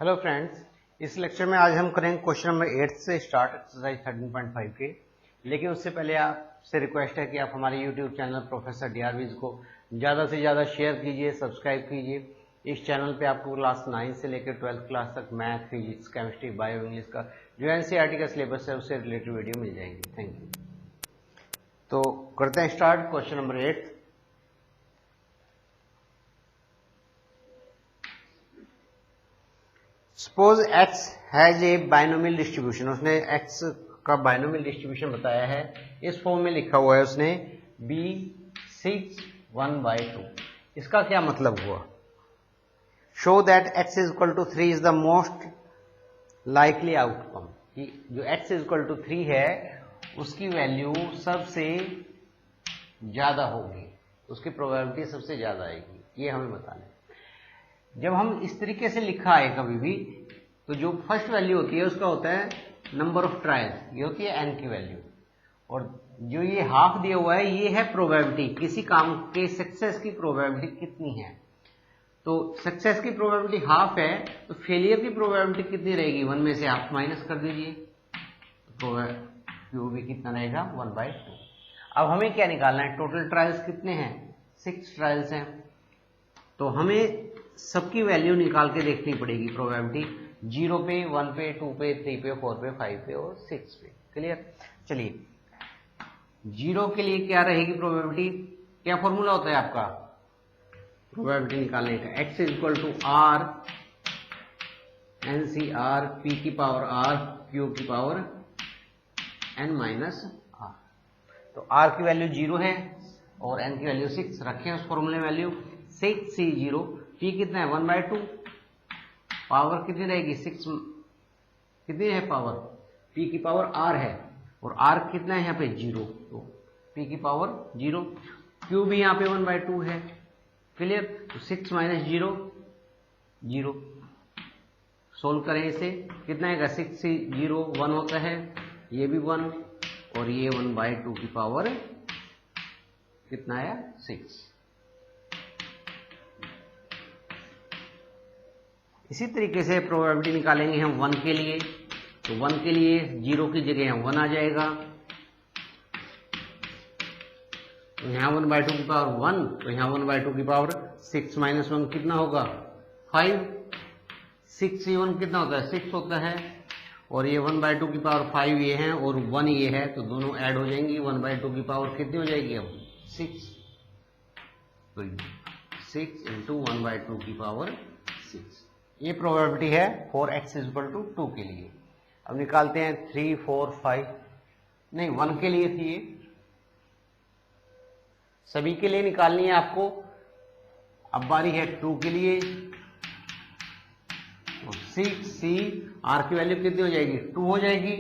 Hello friends, इस lecture में आज हम करेंगे क्वेश्चन नंबर 8 से स्टार्ट एक्सरसाइज 13.5 के। लेकिन उससे पहले आपसे रिक्वेस्ट है कि आप हमारे यूट्यूब चैनल प्रोफेसर डीआरवीज को ज़्यादा से ज़्यादा शेयर कीजिए, सब्सक्राइब कीजिए। इस चैनल पे आपको क्लास 9 से लेकर 12th क्लास तक math, physics, chemistry, bio, English का जो एनसीईआरटी का सिलेबस है उससे रिलेटेड वीडियो मिल जाएंगी। Thank you. तो करते हैं start question number 8। Suppose x has a binomial distribution. उसने x का बाइनोमियल डिस्ट्रीब्यूशन बताया है, इस फॉर्म में लिखा हुआ है उसने b6 1/2। इसका क्या मतलब हुआ? Show that x is equal to 3 is the most likely outcome. कि जो x इज इक्वल टू 3 है उसकी वैल्यू सबसे ज्यादा होगी, उसकी प्रोबेबिलिटी सबसे ज्यादा आएगी, ये हमें बताना है। जब हम इस तरीके से लिखा है कभी भी, तो जो फर्स्ट वैल्यू होती है उसका होता है नंबर ऑफ ट्रायल्स, ये होती है n की वैल्यू। और जो ये हाफ दिया हुआ है ये है प्रोबेबिलिटी, किसी काम के सक्सेस की प्रोबेबिलिटी कितनी है। तो सक्सेस की प्रोबेबिलिटी हाफ है, तो फेलियर की प्रोबेबिलिटी कितनी रहेगी? 1 में से आप माइनस कर दीजिए, तो क्यू भी कितना रहेगा? 1/2। अब हमें क्या निकालना है? टोटल ट्रायल्स कितने हैं? 6 ट्रायल्स हैं। तो हमें सबकी वैल्यू निकाल के देखनी पड़ेगी प्रोबेबिलिटी, 0 पे, 1 पे, 2 पे, 3 पे, 4 पे, 5 पे और 6 पे। क्लियर? चलिए, 0 के लिए क्या रहेगी प्रोबेबिलिटी? क्या फॉर्मूला होता है आपका प्रोबेबिलिटी निकालने का? x is equal to r NCR p की पावर r q की पावर n माइनस r। तो r की वैल्यू 0 है और n की वैल्यू 6 रखें उस फॉर्मूले में वैल्यू 6c0। p कितना है? 1/2। पावर कितनी रहेगी? 6। कितनी है पावर? p की पावर r है और r कितना है यहाँ पे? 0। तो p की पावर 0। q भी यहाँ पे 1/2 है। क्लियर? तो 6 माइनस 0 0। सोल्व करें इसे, कितना आएगा? 6c0 1 होता है, ये भी 1 और ये 1/2 की पावर कितना आया? 6। इसी तरीके से प्रोबेबिलिटी निकालेंगे हम 1 के लिए। तो 1 के लिए 0 की जगह 1 आ जाएगा, तो यहाँ 1/2 की पावर 1, तो यहाँ 1/2 की पावर 6 माइनस 1 कितना होगा? 5। 6c1 कितना होता है? 6 होता है और ये 1/2 की पावर 5 ये है और 1 ये है, तो दोनों ऐड हो जाएंगी। 1/2 की पावर कितनी हो जाएगी अब? 6। तो 6 इंटू 1/2 की पावर 6। ये प्रोबेबिलिटी है for x is equal to 2 के लिए। अब निकालते हैं 3 4 5, नहीं 1 के लिए थी ये, सभी के लिए निकालनी है आपको। अब बारी है 2 के लिए। 6c r की वैल्यू कितनी हो जाएगी? 2 हो जाएगी।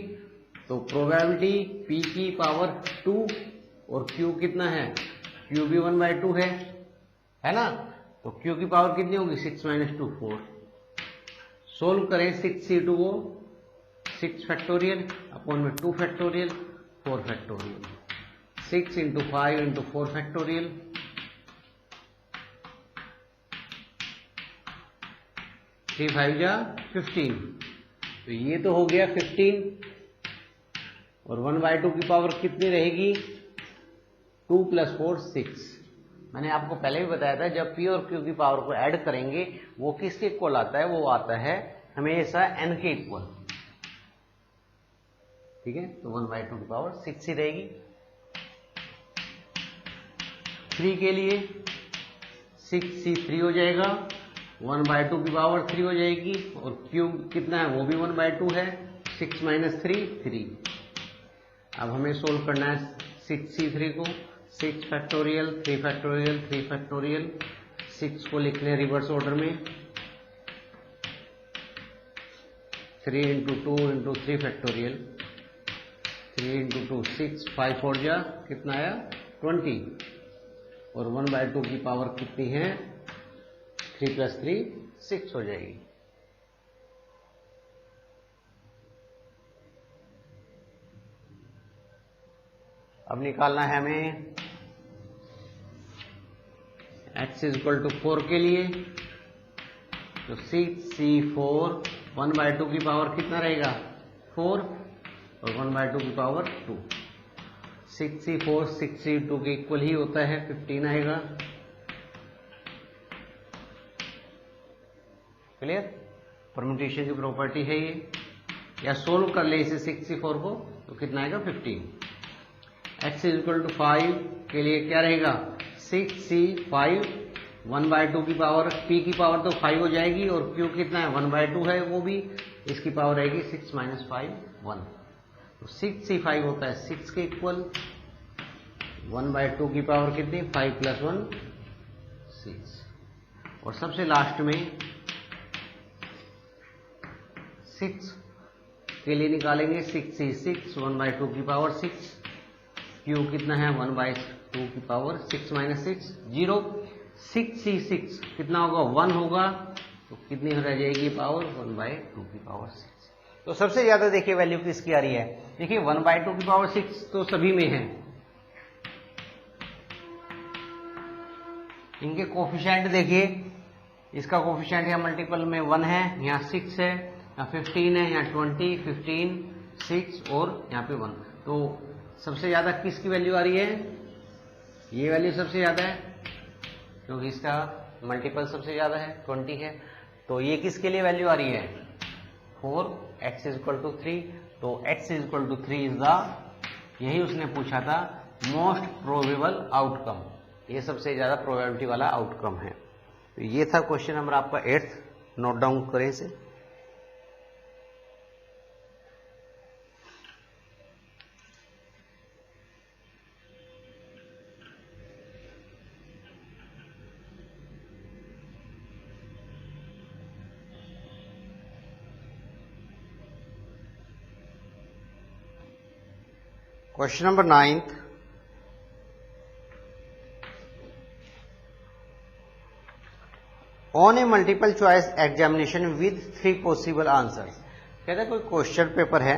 तो प्रोबेबिलिटी p की पावर 2 और q कितना है? q भी 1/2 है ना? तो q की पावर कितनी होगी? 6 माइनस 2 4। सोल्व करें 6c2 को, 6 फैक्टोरियल अपॉन में 2 factorial 4 factorial, 6 into 5 into 4 factorial, 3 5 जा 15। तो ये तो हो गया 15 और 1/2 की पावर कितनी रहेगी? 2 + 4 6। मैंने आपको पहले भी बताया था, जब p और q की पावर को ऐड करेंगे वो किसके इक्वल आता है? वो आता है हमेशा n के इक्वल। ठीक है? तो 1/2 की पावर 6 ही रहेगी। 3 के लिए 6c3 हो जाएगा, 1/2 की पावर 3 हो जाएगी और q कितना है? वो भी 1/2 है। 6 माइनस 3 3। अब हमें सोल्व करना है 6c3 को। 6 फैक्टोरियल 3 फैक्टोरियल 3 फैक्टोरियल, 6 को लिख लें रिवर्स ऑर्डर में, 3 इंटू 2 इंटू 3 फैक्टोरियल, 3 इंटू 2 6, 5 4 जा कितना आया? 20 और 1/2 की पावर कितनी है? 3 + 3 6 हो जाएगी। अब निकालना है हमें x इज इक्वल टू 4 के लिए। तो 6c4 1/2 की पावर कितना रहेगा 4 और 1/2 की पावर 2। 6c4 6c2 के इक्वल ही होता है 15 आएगा। क्लियर? परम्यूटेशन की प्रॉपर्टी है ये। या सोल्व कर ले इसे 6c4 को तो कितना आएगा 15। x = 5 के लिए क्या रहेगा 6c5 1/2 की पावर p की पावर तो 5 हो जाएगी और q कितना है 1/2 है वो भी, इसकी पावर रहेगी 6 - 5 1। तो 6c5 होता है 6 के इक्वल, 1/2 की पावर कितनी 5 + 1 6। और सबसे लास्ट में 6 के लिए निकालेंगे 6c6 1/2 की पावर 6, q कितना है 1/2 की पावर 6 - 6 0। 6c6 कितना होगा 1 होगा, तो कितनी रह जाएगी पावर 1/2 की पावर 6। तो सबसे ज्यादा देखिए वैल्यू किसकी आ रही है, देखिए 1/2 की पावर 6 तो सभी में है, इनके कोफिशिएंट देखिए, इसका कोफिशिएंट यहाँ मल्टीपल में 1 है, यहाँ 6 है, यहाँ 15 है, यहाँ 20 15 6 और यहाँ पे 1। तो सबसे ज्यादा किसकी वैल्यू आ रही है, ये वैल्यू सबसे ज्यादा है क्योंकि इसका मल्टीपल सबसे ज्यादा है 20 है। तो ये किसके लिए वैल्यू आ रही है 4 x = 3। तो x = 3 इज द, यही उसने पूछा था, मोस्ट प्रोबेबल आउटकम, ये सबसे ज्यादा प्रोबेबिलिटी वाला आउटकम है। तो ये था क्वेश्चन नंबर आपका 8th, नोट डाउन करें इसे। Question number 9th. On a multiple choice examination with 3 possible answers. कहते हैं कोई क्वेश्चन पेपर है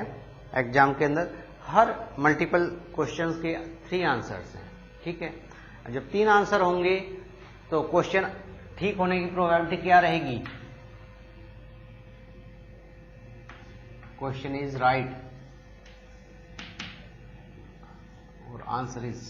एग्जाम के अंदर, हर मल्टीपल क्वेश्चंस के 3 आंसर्स हैं, ठीक है। जब 3 आंसर होंगे तो क्वेश्चन ठीक होने की प्रोबेबिलिटी क्या रहेगी, क्वेश्चन इज राइट और आंसर इज,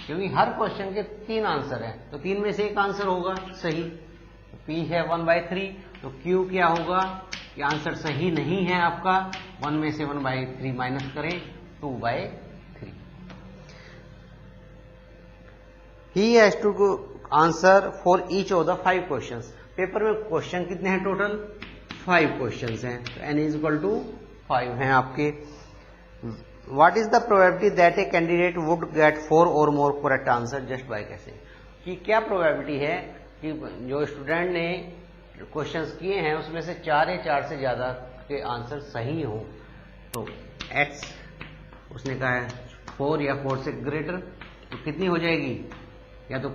क्योंकि हर क्वेश्चन के 3 आंसर हैं तो 3 में से एक आंसर होगा सही। P है 1/3, तो Q क्या होगा, कि आंसर सही नहीं है आपका, 1 में से 1/3 माइनस करें 2/3। He has to answer for each of the 5 questions. Paper में क्वेश्चन कितने हैं टोटल 5 क्वेश्चंस हैं, तो n = 5 हैं आपके। What is the probability that a candidate would get 4 or more correct answer just by guessing? कि क्या प्रोबेबिलिटी है कि जो स्टूडेंट ने क्वेश्चंस किए हैं उसमें से 4 या 4 से ज्यादा के आंसर सही हो। तो x उसने कहा है 4 या 4 से ग्रेटर, तो कितनी हो जाएगी, या तो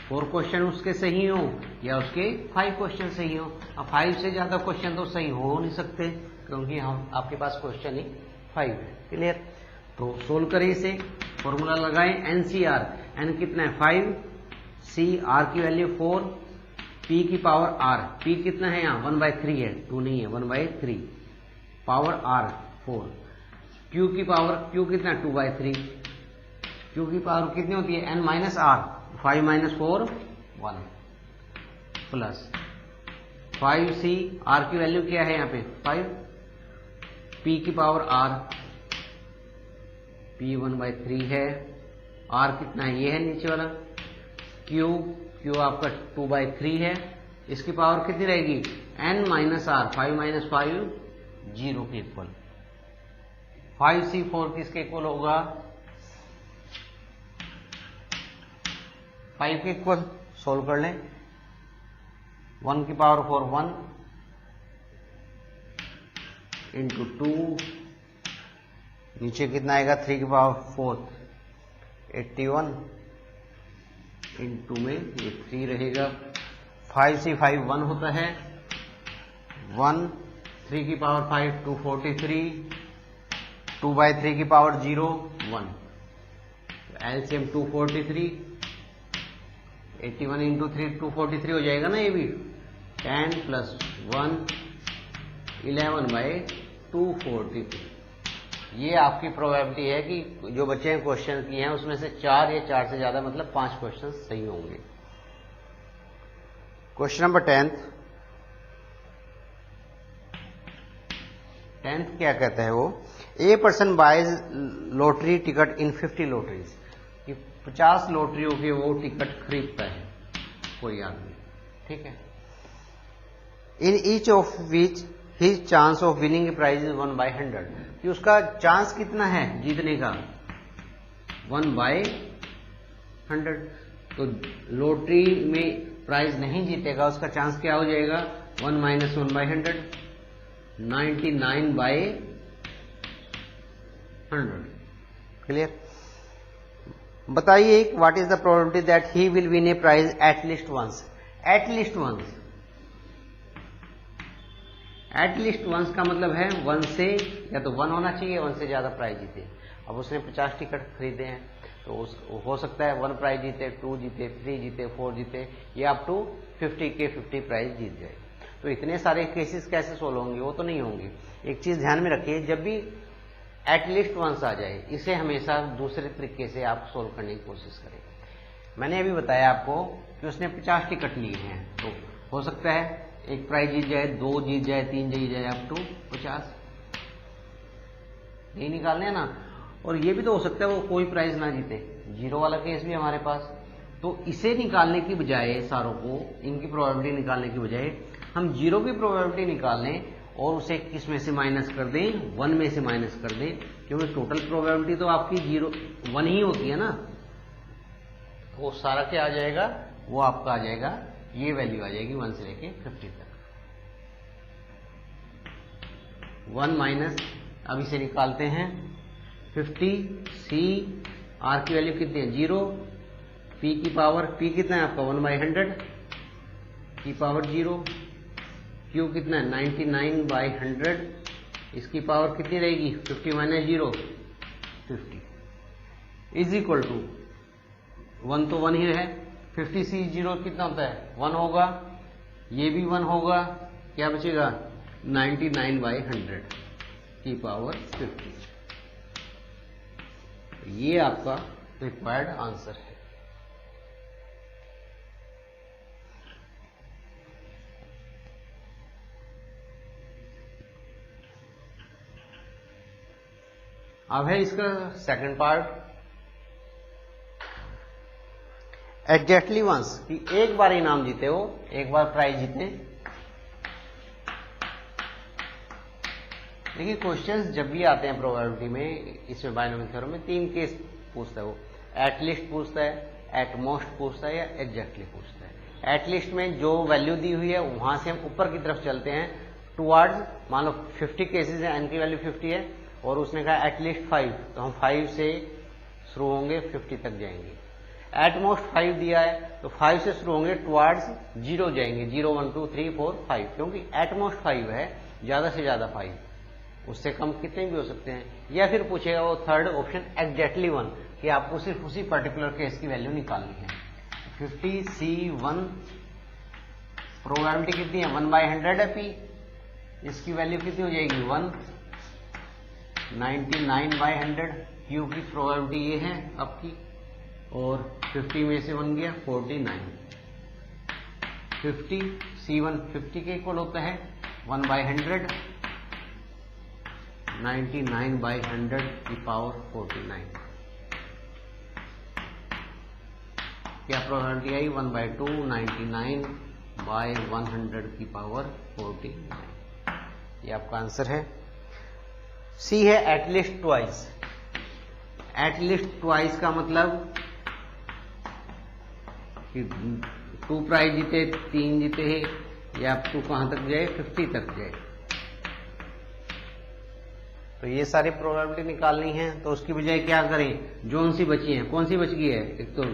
4 क्वेश्चन उसके सही हो या उसके 5 क्वेश्चन सही हो। अब 5 से ज्यादा क्वेश्चन तो सही हो नहीं सकते क्योंकि हम आपके पास क्वेश्चन ही 5 है। क्लियर? तो सोल्व करें इसे, फॉर्मूला लगाएं NCR, n कितना है 5, C R की वैल्यू 4, P की पावर R, P कितना है यहाँ 1/3 है, 2 नहीं है 1/3, पावर R 4, Q की पावर, Q कितना 2/3, Q की पावर कितनी होती है n - R, 5 - 4 1, plus 5C R की वैल्यू क्या है यहाँ पे 5, P की पावर R, P 1/3 है, R कितना है ये है नीचे वाला, Q आपका 2/3 है, इसकी पावर कितनी रहेगी n - R, 5 - 5 0 के इक्वल। 5C4 किसके इक्वल होगा 5 के इक्वल। सोल्व कर लें, 1 की पावर 4 1 इंटू 2, नीचे कितना आएगा 3 की पावर 4 81, इंटू में ये 3 रहेगा, 5C5 1 होता है, 1 3 की पावर 5 243, 2/3 की पावर 0 1, एलसीएम 243, 81 इंटू 3 243 हो जाएगा ना ये भी। 10 प्लस 1 11/243। ये आपकी प्रोबेबिलिटी है कि जो बच्चे हैं क्वेश्चन किए हैं उसमें से 4 या 4 से ज्यादा मतलब 5 क्वेश्चन सही होंगे। क्वेश्चन नंबर 10th क्या कहता है वो, a person buys lottery ticket in 50 lotteries, कि 50 लॉटरियों के वो टिकट खरीदता है कोई आदमी, ठीक है। In each of which his chance of winning prize is 1/100, कि उसका चांस कितना है जीतने का, 1/100। तो लॉटरी में प्राइज नहीं जीतेगा, उसका चांस क्या हो जाएगा, 1 - 1/100, 99/100। क्लियर। बताइए what is the probability that he will win a prize at least once. At least once, at least once का मतलब है 1 से, या तो 1 होना चाहिए, 1 से ज्यादा प्राइज जीते। अब उसने 50 टिकट खरीदे हैं तो हो सकता है 1 प्राइज जीते, 2 जीते, 3 जीते, 4 जीते, या अप टू 50 के 50 प्राइज जीत जाए। तो इतने सारे केसेस कैसे सोल्व होंगे, वो तो नहीं होंगे। एक चीज ध्यान में रखिए, जब भी एटलीस्ट वंस आ जाए, इसे हमेशा दूसरे तरीके से आप सोल्व करने की कोशिश करें। मैंने अभी बताया आपको कि उसने 50 टिकट लिए हैं, तो हो सकता है 1 प्राइज जीत जाए, 2 जीत जाए, 3 जीत जाए, अप टू 50। यही निकालने हैं ना। और ये भी तो हो सकता है वो कोई प्राइज ना जीते, 0 वाला केस भी हमारे पास। तो इसे निकालने की बजाय, सारों को इनकी प्रोबेबिलिटी निकालने की बजाय हम 0 की प्रोबेबिलिटी निकाल लें और उसे किस में से माइनस कर दें, 1 में से माइनस कर दें, क्योंकि टोटल प्रोबेबिलिटी तो आपकी 1 ही होती है ना। तो वो सारा क्या आ जाएगा, वो आपका आ जाएगा, ये वैल्यू आ जाएगी 1 से लेके 50 तक। 1 माइनस, अब इसे निकालते हैं, 50 सी आर की वैल्यू कितनी है, 0, पी की पावर, पी कितना है आपका 1/100 की पावर 0, क्यू कितना है 99/100, इसकी पावर कितनी रहेगी 50 - 0 50, इज इक्वल टू 1 तो 1 ही है, 50 सी 0 कितना होता है 1 होगा, ये भी 1 होगा, क्या बचेगा 99/100 की पावर 50। ये आपका रिक्वायर्ड आंसर है। अब है इसका सेकंड पार्ट, एग्जैक्टली वंस, कि एक बार इनाम जीते हो, एक बार प्राइज जीते। देखिए क्वेश्चंस जब भी आते हैं प्रोबेबिलिटी में, इसमें बायनोमियल थ्योरम में 3 केस पूछता है वो, एटलीस्ट पूछता है, एट मोस्ट पूछता है, या एग्जैक्टली पूछता है। एटलीस्ट में जो वैल्यू दी हुई है वहां से हम ऊपर की तरफ चलते हैं टुवर्ड्स, मान लो 50 केसेस है, एन की वैल्यू 50 है और उसने कहा एटलीस्ट 5, तो हम 5 से शुरू होंगे 50 तक जाएंगे। एट मोस्ट 5 दिया है तो 5 से शुरू होंगे टुवर्ड्स 0 जाएंगे, 0 1 2 3 4 5, क्योंकि एट मोस्ट 5 है, ज्यादा से ज्यादा 5, उससे कम कितने भी हो सकते हैं। या फिर पूछेगा वो थर्ड ऑप्शन एग्जैक्टली 1, कि आपको सिर्फ उसी पर्टिकुलर केस की वैल्यू निकालनी है। 50 C1 प्रोबेबिलिटी कितनी है 1/100 है पी, इसकी वैल्यू कितनी हो जाएगी 1, 99/100 क्यू की प्रोबेबिलिटी ये है आपकी, और 50 में से 1 गया 49, 50 C1 50 के इक्वल होता है 1/100, 99/100 की पावर 49। क्या प्रोबेबिलिटी आई 1/2, 99/100 की पावर 49। ये आपका आंसर है। सी है एटलीस्ट ट्वाइस। एटलीस्ट ट्वाइस का मतलब कि 2 प्राइज जीते, 3 जीते हैं, या आप 2 कहां तक जाए 50 तक जाए। तो ये सारी प्रोबेबिलिटी निकालनी है, तो उसकी बजाय क्या करें, जोन सी बची है, कौन सी बच गई है, एक तो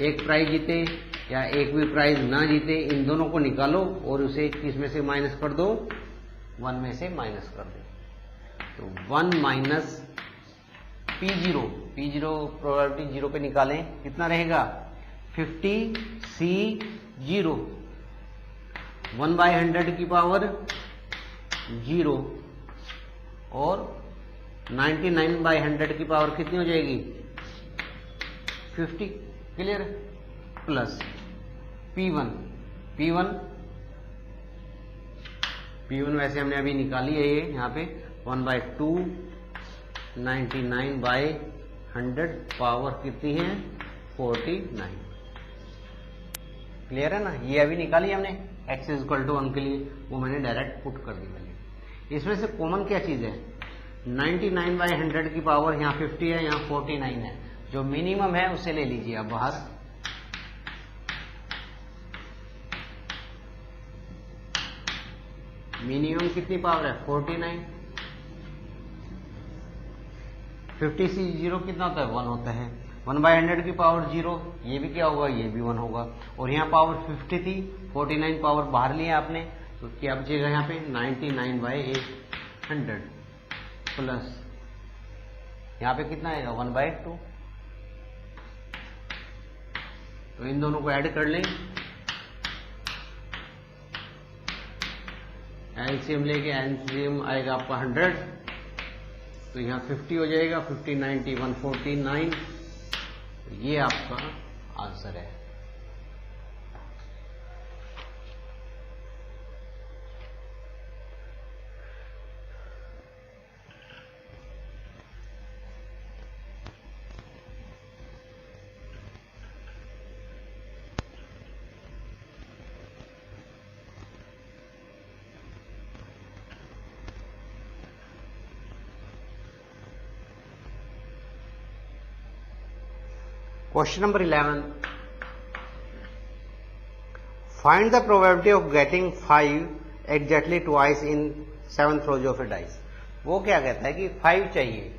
1 प्राइज जीते या 1 भी प्राइज ना जीते, इन दोनों को निकालो और उसे किस में से माइनस कर दो, 1 में से माइनस कर दो। तो 1 माइनस P0 P0 प्रोबेबिलिटी 0 पे निकालें, कितना रहेगा 50C0 1/100 की पावर 0 और 99/100 की पावर कितनी हो जाएगी 50। क्लियर? प्लस P1 वैसे हमने अभी निकाली है, ये यहाँ पे 1/2 99/100 पावर कितनी है 49। क्लियर है ना? ये अभी निकाली हमने x = 1 के लिए, वो मैंने डायरेक्ट पुट कर दी मैंने। इसमें से कॉमन क्या चीज है 99/100 की पावर यहाँ 50 है, यहाँ 49 है, जो मिनिमम है उसे ले लीजिए आप बाहर। मिनिमम कितनी पावर है 49। 50C0 कितना होता है 1 होता है। 1/100 की पावर 0, ये भी क्या होगा ये भी 1 होगा। और यहाँ पावर 50 थी, 49 पावर बाहर लिया आपने, तो क्या बचेगा यहाँ पे 99/100 प्लस यहाँ पे कितना आएगा 1/2। तो इन दोनों को ऐड कर लें, एलसीएम लेके एलसीएम आएगा आपका 100, तो यहाँ 50 हो जाएगा, 50 90 149, ये आपका आंसर है। Question number 11. Find the probability of getting 5 exactly twice in 7 throws of a dice. वो क्या कहता है कि 5 चाहिए,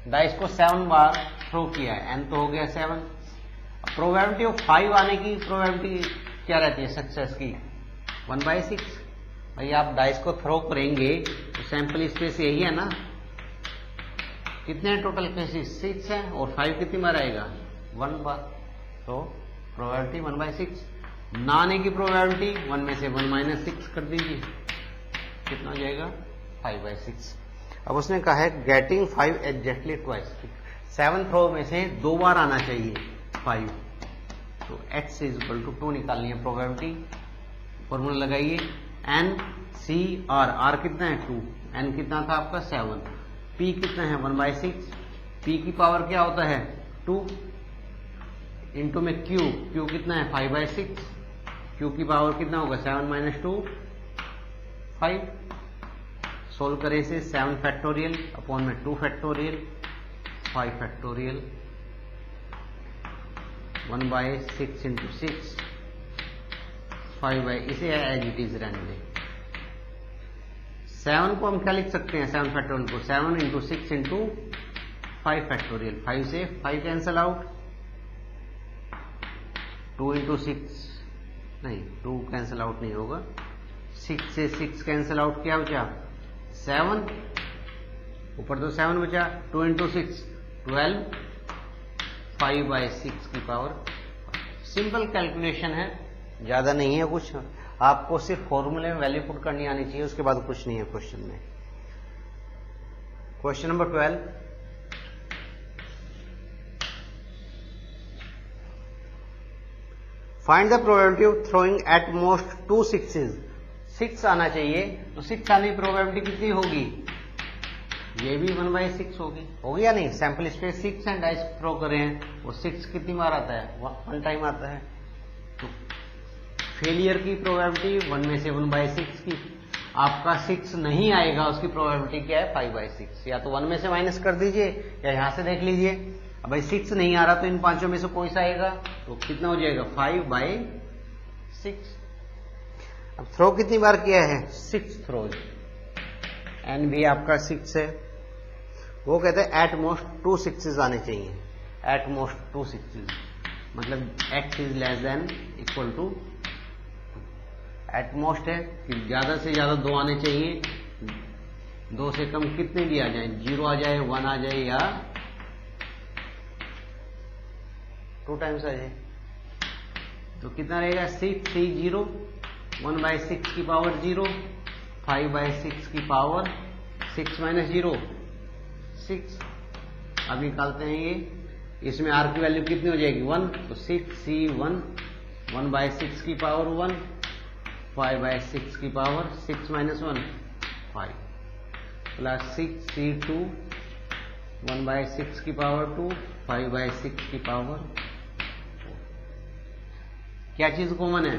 डाइस को 7 बार थ्रो किया है, n तो हो गया 7। प्रोबेबिलिटी ऑफ 5 आने की प्रोबेबिलिटी क्या रहती है सक्सेस की 1/6। भाई आप डाइस को थ्रो करेंगे तो सैंपल स्पेस यही है ना, कितने टोटल केसेस 6 है, और 5 कितनी बार आएगा 1 बार, तो प्रोबेबिलिटी 1/6। ना आने की प्रोबेबिलिटी 1 में से 1 - 6 कर दीजिए, कितना हो जाएगा 5/6। अब उसने कहा है गेटिंग 5 एग्जैक्टली ट्वाइस, 7 थ्रो में से 2 बार आना चाहिए 5, तो x = 2 निकालनी है प्रोबेबिलिटी। फॉर्मूला लगाइए NCR, R कितना है 2, N कितना था आपका 7, P कितना है 1/6, P की पावर क्या होता है 2 इंटू में Q कितना है 5/6, Q की पावर कितना होगा 7 - 2 5। सोल्व करें इसे 7 फैक्टोरियल अपॉन में 2 फैक्टोरियल 5 फैक्टोरियल 1/6 इंटू 6 5 इसे एज इट इज रहने दें। 7 को हम क्या लिख सकते हैं 7 फैक्टोरियल को 7 इंटू 6 इंटू 5 फैक्टोरियल, 5 से 5 कैंसल आउट, 2 इंटू 6 नहीं 2 कैंसिल आउट नहीं होगा, 6 से 6 कैंसिल आउट, क्या बचा 7, ऊपर तो 7 बचा, 2 इंटू 6 12, 5/6 की पावर। सिंपल कैलकुलेशन है, ज्यादा नहीं है कुछ, आपको सिर्फ फॉर्मूले में वैल्यू पुट करनी आनी चाहिए, उसके बाद कुछ नहीं है क्वेश्चन में। Question number 12, find the probability of throwing at most 2 6s। 6 आना चाहिए, तो 6 आने की प्रोबेबिलिटी कितनी होगी, ये भी 1/6 होगी या नहीं। सैंपल स्पेस 6 है, डाइस थ्रो कर रहे हैं, और 6 कितनी बार आता है 1 टाइम आता है, तो फेलियर की प्रोबेबिलिटी 1 में से 1/6 की। आपका 6 नहीं आएगा, उसकी प्रोबेबिलिटी क्या है 5/6, या तो 1 में से माइनस कर दीजिए या यहां से देख लीजिए। अब भाई 6 नहीं आ रहा तो इन पांचों में से कोई सा आएगा, तो कितना हो जाएगा 5/6। अब थ्रो कितनी बार किया है 6 थ्रोज, एन भी आपका 6 है, वो कहते हैं एट मोस्ट 2 6s आने चाहिए, एट मोस्ट 2 6s मतलब x is less than equal to, at most है कि ज्यादा से ज्यादा 2 आने चाहिए, 2 से कम कितने भी आ जाए, 0 आ जाए 1 आ जाए या 2 टाइम्स आ जाए तो कितना रहेगा 6C0 1/6 की पावर 0 5/6 की पावर 6 - 0 6। अब निकालते हैं ये, इसमें r की वैल्यू कितनी हो जाएगी 1, तो 6C1 1/6 की पावर 1 5/6 की पावर 6 - 1 5 प्लस 6C2 1/6 की पावर 2 5/6 की पावर 4। क्या चीज कॉमन है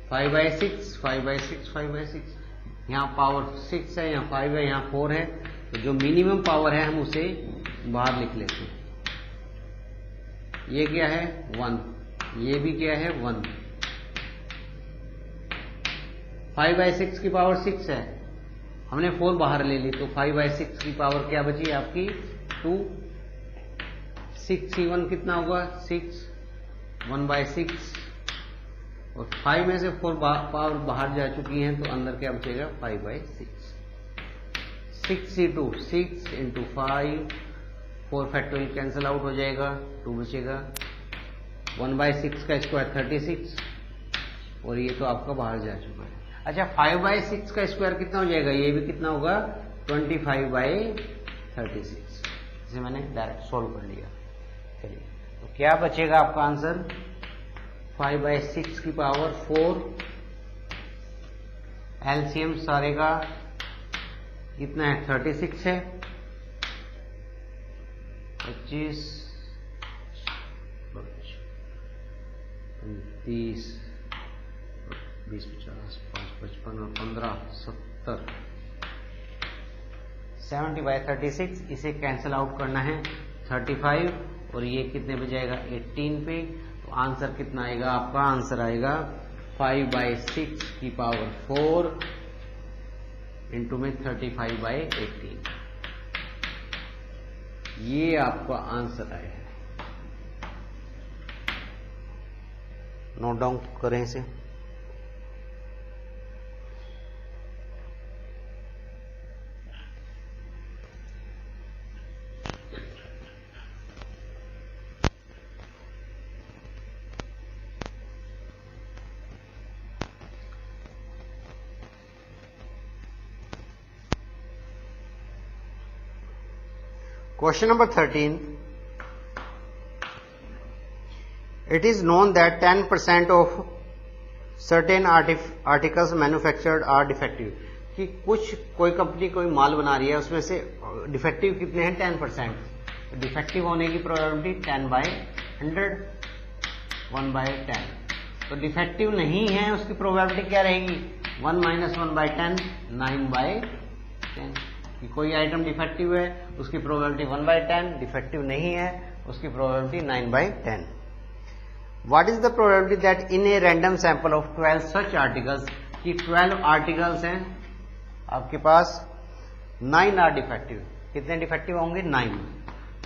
5/6 5/6 5/6, यहाँ पावर 6 है, यहाँ 5 है, यहाँ 4 है, तो जो मिनिमम पावर है हम उसे बाहर लिख लेते हैं। ये क्या है 1, ये भी क्या है 1, 5/6 की पावर 6 है, हमने 4 बाहर ले ली तो 5/6 की पावर क्या बची आपकी 2। 6C1 कितना होगा 6 1/6 और 5 में से 4 पावर बाहर जा चुकी है तो अंदर क्या बचेगा 5/6। 6C2 6 × 5 4 फैक्टोरियल कैंसिल आउट हो जाएगा 2 बचेगा 1/6 का स्क्वायर 36 और ये तो आपका बाहर जा चुका है। अच्छा 5/6 का स्क्वायर कितना हो जाएगा, ये भी कितना होगा 25/36, इसे मैंने डायरेक्ट सॉल्व कर लिया। चलिए तो क्या बचेगा आपका आंसर 5/6 की पावर 4, एलसीएम सारे का कितना है 36 है, 25 30 20 50 5 55 और 15 70 70/36, इसे कैंसिल आउट करना है 35 और ये कितने पे जाएगा 18 पे, तो आंसर कितना आएगा आपका, आंसर आएगा 5/6 की पावर 4 इंटू में 35/18, ये आपका आंसर आया है। नोट डाउन करें इसे। Question number 13. It is known that 10% of certain articles manufactured are defective. कि कोई कंपनी कोई माल बना रही है उसमें से डिफेक्टिव कितने हैं 10%, तो डिफेक्टिव होने की प्रोबेबिलिटी 10/100 1/10, तो डिफेक्टिव नहीं है उसकी प्रोबेबिलिटी क्या रहेगी 1 - 1/10 9/10। कि कोई आइटम डिफेक्टिव है उसकी प्रोबेबिलिटी 1/10, डिफेक्टिव नहीं है उसकी probability 9/10। What is the probability that in a random sample of 12 such articles, कि 12 आर्टिकल्स हैं आपके पास 9 आर डिफेक्टिव, कितने डिफेक्टिव होंगे 9,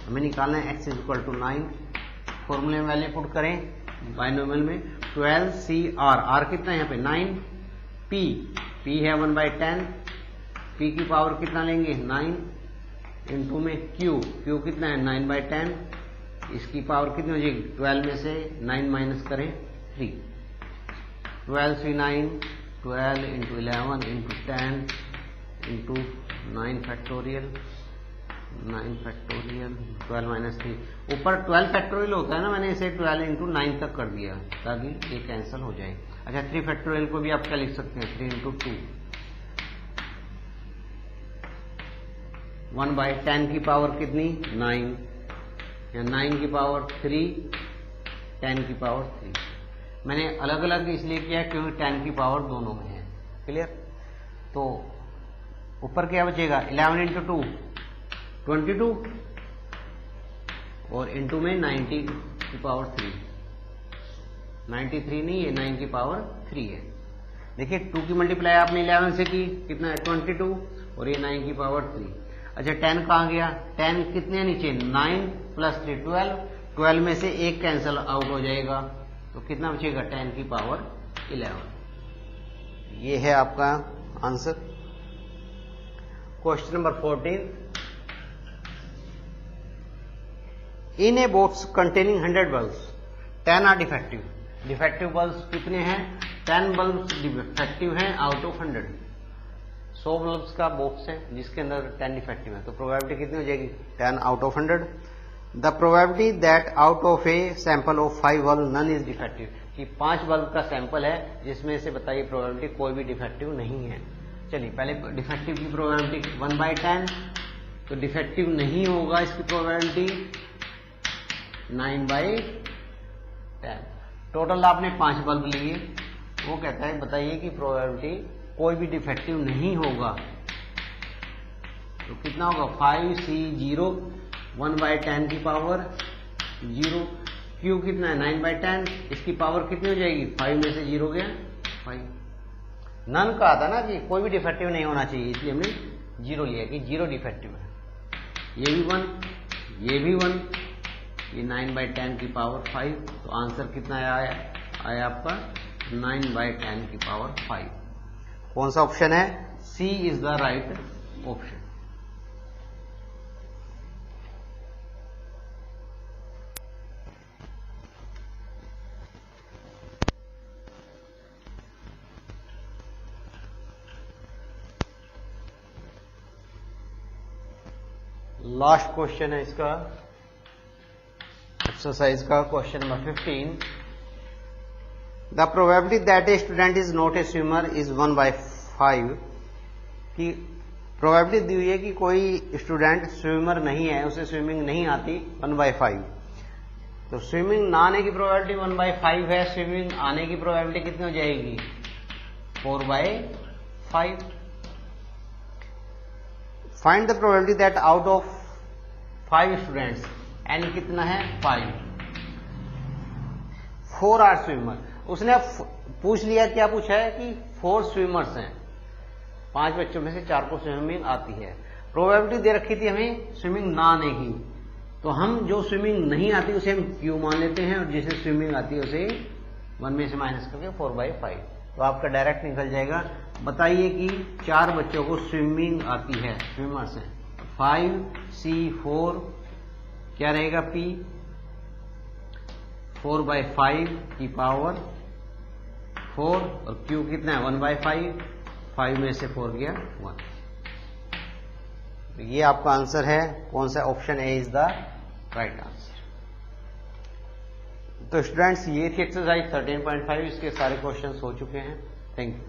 हमें निकालना है x = 9, फॉर्मूले में वैल्यू पुट करें बाइनोमियल में 12CR, R कितना है यहाँ पे 9, P है 1/10, P की पावर कितना लेंगे 9 इंटू में Q कितना है 9/10, इसकी पावर कितनी हो जाएगी 12 में से 9 माइनस करें 3, 12×9 12 × 11 × 10 × 9 फैक्टोरियल 12 - 3, ऊपर 12 फैक्टोरियल होता है ना, मैंने इसे 12 × 9 तक कर दिया ताकि ये कैंसिल हो जाए। अच्छा 3 फैक्टोरियल को भी आप क्या लिख सकते हैं 3 × 2 1/10 की पावर कितनी 9, या 9 की पावर 3 10 की पावर 3, मैंने अलग अलग इसलिए किया क्योंकि 10 की पावर दोनों में है। क्लियर, तो ऊपर क्या बचेगा 11 × 2 22 और इंटू में 90 की पावर 3, 93 नहीं, ये 9 की पावर 3 है। देखिए 2 की मल्टीप्लाई आपने 11 से की, कितना है 22 और ये 9 की पावर 3। अच्छा 10 कहाँ गया, 10 कितने नीचे 9 + 3 12, 12 में से एक कैंसिल आउट हो जाएगा तो कितना बचेगा 10 की पावर 11। ये है आपका answer. Question number 14, in a box containing 100 bulbs, 10 are defective. Defective bulbs कितने हैं? 10 बल्ब्स डिफेक्टिव हैं आउट ऑफ 100। 100 बल्ब्स का बॉक्स है जिसके अंदर 10 डिफेक्टिव है, तो प्रोबेबिलिटी कितनी हो जाएगी? 10 out of 100। The probability that out of a sample of 5 bulb none is defective, कि 5 बल्ब का सैंपल है जिसमें से बताइए प्रोबेबिलिटी कोई भी डिफेक्टिव नहीं है। चलिए पहले डिफेक्टिव की प्रोबेबिलिटी 1/10, तो डिफेक्टिव नहीं होगा इसकी प्रोबेबिलिटी 9/10। टोटल आपने 5 बल्ब लिए, वो कहता है बताइए कि प्रोबेबिलिटी कोई भी डिफेक्टिव नहीं होगा, तो कितना होगा? 5C0 1/10 की पावर 0। Q कितना है? 9/10, इसकी पावर कितनी हो जाएगी? 5 में से 0 गया 5। नन कहा था ना कि कोई भी डिफेक्टिव नहीं होना चाहिए, इसलिए हमने 0 लिया कि 0 डिफेक्टिव है। ये भी 1, ये भी 1, ये 9/10 की पावर 5, तो आंसर कितना आया आपका? 9/10 की पावर 5। कौन सा ऑप्शन है? C is the right option. Last question है इसका एक्सरसाइज का, question number 15। The probability that a student is not a swimmer is 1/5, कि प्रोबेबिलिटी दी हुई है कि कोई स्टूडेंट स्विमर नहीं है, उसे स्विमिंग नहीं आती, 1/5। तो स्विमिंग ना आने की प्रोबेबिलिटी 1/5 है, स्विमिंग आने की प्रोबेबिलिटी कितनी हो जाएगी? 4/5। Find the probability that out of 5 students, n कितना है? 5, 4 आर स्विमर। उसने पूछ लिया, क्या पूछा है कि 4 स्विमर्स हैं, 5 बच्चों में से 4 को स्विमिंग आती है। प्रोबेबिलिटी दे रखी थी हमें स्विमिंग ना आने की, तो हम जो स्विमिंग नहीं आती उसे हम क्यू मान लेते हैं, और जिसे स्विमिंग आती है उसे 1 में से माइनस करके 4/5, तो आपका डायरेक्ट निकल जाएगा। बताइए कि 4 बच्चों को स्विमिंग आती है, स्विमर्स हैं, 5C4 क्या रहेगा? P 4/5 की पावर 4, और Q कितना है? 1/5, 5 में से 4 गया 1। तो ये आपका आंसर है। कौन सा? Option A is the right answer. तो स्टूडेंट्स ये थी एक्सरसाइज 13.5, इसके सारे क्वेश्चंस हो चुके हैं। Thank you.